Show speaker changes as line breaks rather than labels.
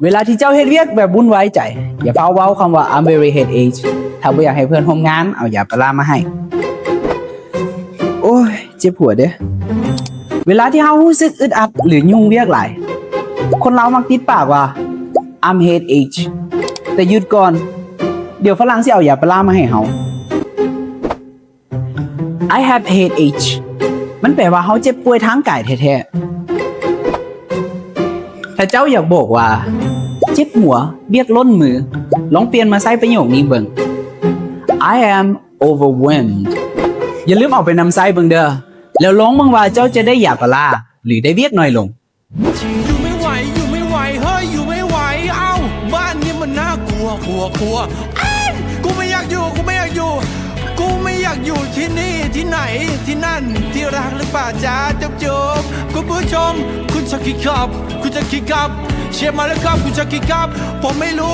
เวลาที่เจ้าเฮ็ดเวียกแบบวุ่นวายใจอย่าเฝ้าเว้าคำว่า I'm very headache ถ้าบ่อยากให้เพื่อนร่วมงานเอายาปลามาให้โอ้ยเจ็บหัวเด้อเวลาที่เฮารู้สึกอึดอัดหรือยุ่งเวียกหลายคนเรามักติดปากว่า I'm headache แต่หยุดก่อนเดี๋ยวฝรั่งสิเอายาปลามาให้เฮา I have headache มันแปลว่าเฮาเจ็บป่วยทางกายแท้ๆถ้าเจ้าอยากบอกว่าเจ็บหัวเบียกล้นมือลองเปลี่ยนมาใช้ประโยคนี้เบิ่ง I am overwhelmed อย่าลืมเอาไปนำไส้เบิ่งเด้อแล้วลองเบิ่งว่าเจ้าจะได้ยาปลาหรือได้เวียกน้อยลง
อยู่ไม่ไหวอยู่ไม่ไหวเฮ้ยอยู่ไม่ไหวเอ้าบ้านนี้มันน่ากลัวกลัวกูไม่อยากอยู่กูไม่อยากอยู่กูไม่อยากอยู่ที่นี่ที่ไหนที่นั่นที่รักหรือเปล่าจ้าจบคุณผู้ชมคุณจะคิดครับคุณจะคิดครับเชียร์มาแล้วครับคุณจะคิดครับผมไม่รู้